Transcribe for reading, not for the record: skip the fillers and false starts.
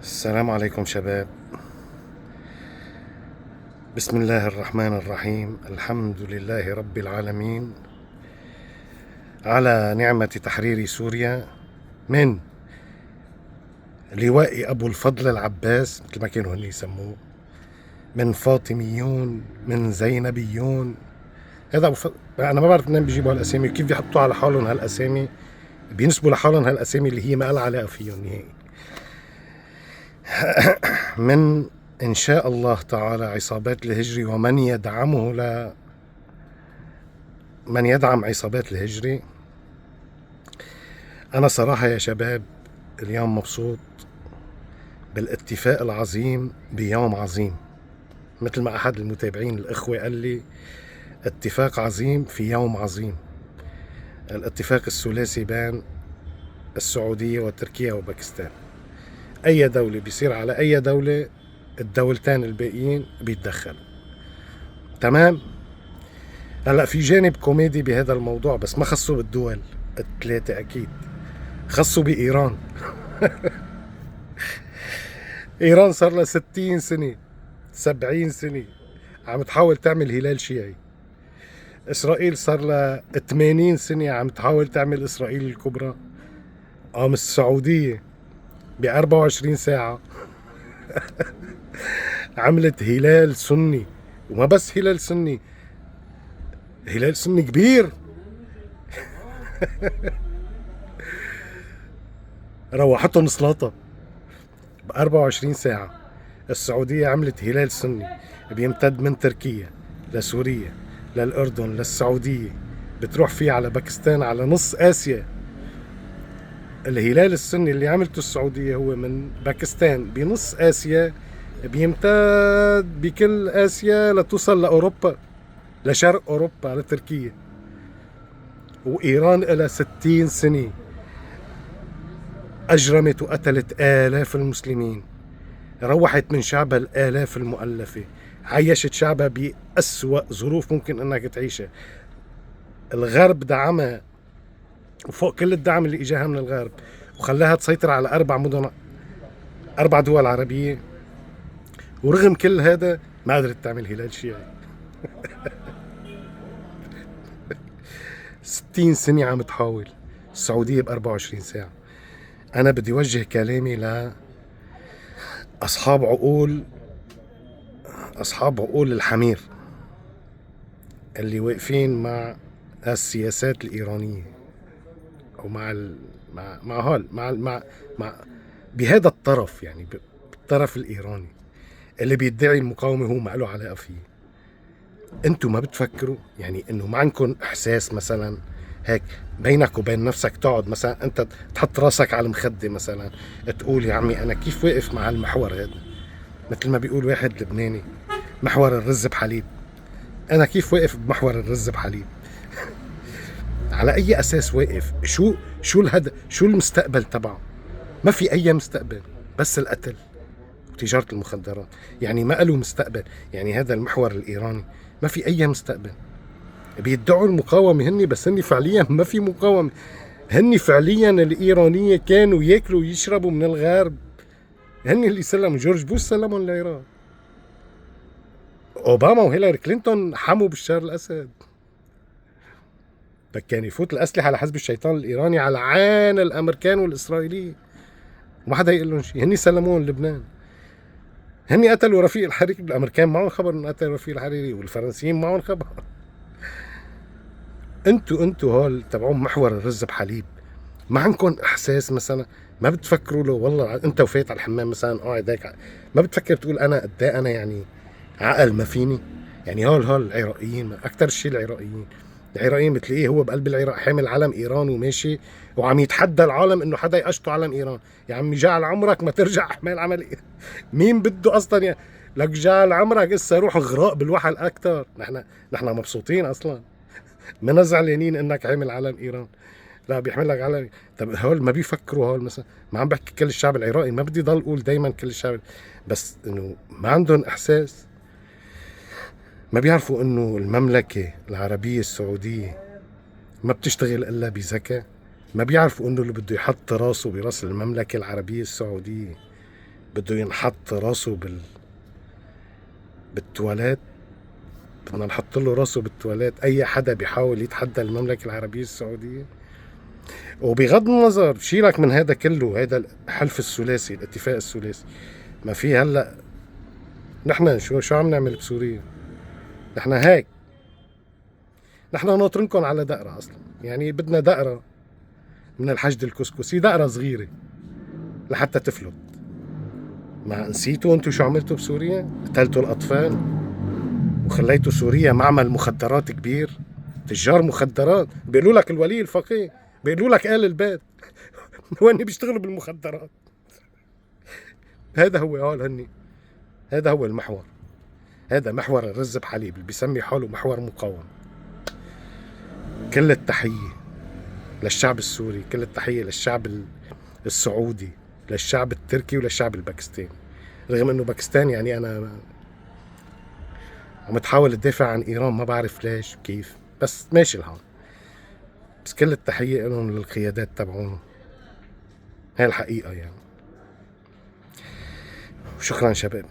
السلام عليكم شباب. بسم الله الرحمن الرحيم. الحمد لله رب العالمين على نعمة تحرير سوريا من لواء أبو الفضل العباس مثل ما كانوا هن يسموه، من فاطميون، من زينبيون. هذا أبو فضل. أنا ما بعرف منين بيجيبوا هالأسامي وكيف بيحطوا على حالهم هالأسامي، بينسبوا لحالهم هالأسامي اللي هي ما لها علاقة فيهم نهائي. من إن شاء الله تعالى عصابات الهجري ومن يدعمه من يدعم عصابات الهجري. أنا صراحة يا شباب اليوم مبسوط بالاتفاق العظيم بيوم عظيم، مثل ما أحد المتابعين الإخوة قال لي اتفاق عظيم في يوم عظيم. الاتفاق الثلاثي بين السعودية وتركيا وباكستان. أي دولة بيصير على أي دولة الدولتين الباقيين بيتدخلوا. تمام. هلا في جانب كوميدي بهذا الموضوع، بس ما خصوا بالدول الثلاثة، أكيد خصوا بإيران. إيران صار لها 60 سنة 70 سنة عم تحاول تعمل هلال شيعي. إسرائيل صار لها 80 سنة عم تحاول تعمل إسرائيل الكبرى. قام السعودية ب 24 ساعة عملت هلال سني، وما بس هلال سني، هلال سني كبير. روحتهم سلاطة ب 24 ساعة. السعودية عملت هلال سني بيمتد من تركيا لسوريا للأردن للسعودية، بتروح فيه على باكستان على نص آسيا. الهلال السني اللي عملته السعودية هو من باكستان بنص آسيا، بيمتد بكل آسيا لتوصل لأوروبا، لشرق أوروبا، لتركيا. وإيران إلى 60 سنة أجرمت وقتلت آلاف المسلمين، روحت من شعبها الآلاف المؤلفة، عيشت شعبها بأسوأ ظروف ممكن أنك تعيشها. الغرب دعمها وفوق كل الدعم اللي إجاها من الغرب، وخلاها تسيطر على 4 مدن، 4 دول عربية، ورغم كل هذا ما قدرت تعمل هلال شيعي. 60 سنة عم تحاول السعودية ب 24 ساعة. أنا بدي وجه كلامي لأصحاب عقول، أصحاب عقول الحمير اللي واقفين مع السياسات الإيرانية، أو مع بهذا الطرف، يعني بالطرف الإيراني اللي بيدعي المقاومة هو ما له علاقة فيه. انتوا ما بتفكروا يعني انه ما عندكم احساس مثلا هيك بينك وبين نفسك، تقعد مثلا انت تحط راسك على المخدة مثلا، تقول يا عمي انا كيف واقف مع المحور هذا، مثل ما بيقول واحد لبناني محور الرز بحليب. انا كيف واقف بمحور الرز بحليب؟ على اي اساس واقف؟ شو الهدف؟ شو المستقبل تبعه؟ ما في اي مستقبل، بس القتل وتجارة المخدرات. يعني ما له مستقبل. يعني هذا المحور الإيراني ما في أي مستقبل. بيدعوا المقاومة هني، بس هني فعليا ما في مقاومة. هني فعليا الإيرانية كانوا ياكلوا ويشربوا من الغرب. هني اللي سلموا، جورج بوش سلمهم لإيران، أوباما وهيلاري كلينتون حموا بشار الأسد. كان يفوت الأسلحة على حزب الشيطان الإيراني على عين الأمريكان والإسرائيليين، وما حدا يقول لهم شيء. هني سلموهم لبنان. هني قتلوا رفيق الحريري. الامريكان معهم خبر انه قتلوا رفيق الحريري، والفرنسيين معهم خبر. انتوا هول تبعون محور الرز بحليب، ما عندكم احساس مثلا؟ ما بتفكروا له والله انت وفيت على الحمام مثلا قاعد هيك، ما بتفكر تقول انا قد ايه انا يعني عقل ما فيني؟ يعني هول العراقيين، اكثر شيء العراقيين بتلاقيه هو بقلب العراق حامل علم ايران وماشي وعم يتحدى العالم انه حدا يقشطوا علم ايران. يا عمي جعل عمرك ما ترجع حمال عمل مين بده اصلا لك جعل عمرك اسا روح غراء بالوحل اكثر. نحن مبسوطين اصلا، ما زعلانين انك عامل علم ايران. لا بيحمل لك علم. طب هول ما بيفكروا هول مثلا؟ ما عم بحكي كل الشعب العراقي، ما بدي ضل اقول دايما كل الشعب، بس انه ما عندهم احساس. ما بيعرفوا انه المملكة العربية السعودية ما بتشتغل الا بذكاء. ما بيعرفوا انه اللي بده يحط راسه براس المملكة العربية السعودية بده ينحط راسه بالتواليت. بدنا نحط له راسه بالتواليت اي حدا بيحاول يتحدى المملكة العربية السعودية. وبغض النظر شيلك من هذا كله، هذا الحلف الثلاثي، الاتفاق الثلاثي، ما في هلا نحن شو عم نعمل بسوريا؟ نحن هيك، نحن ناطرنكم على دقرة اصلا، يعني بدنا دقرة من الحشد الكسكسي، دقرة صغيرة لحتى تفلت. ما نسيتوا انتوا شو عملتوا بسوريا؟ قتلتوا الاطفال وخليتوا سوريا معمل مخدرات كبير، تجار مخدرات. بيقولوا لك الولي الفقيه، بيقولوا لك آل البيت وين بيشتغلوا بالمخدرات. هذا هو هني، هذا هو المحور. هذا محور الرز بحليب اللي بيسمي حاله محور مقاوم. كل التحية للشعب السوري، كل التحية للشعب السعودي، للشعب التركي وللشعب الباكستاني. رغم انه باكستان يعني انا عم تحاول تدافع عن ايران، ما بعرف ليش كيف، بس ماشي الحال. بس كل التحية لهم للقيادات تبعهم، هاي الحقيقة يعني. وشكرا شباب.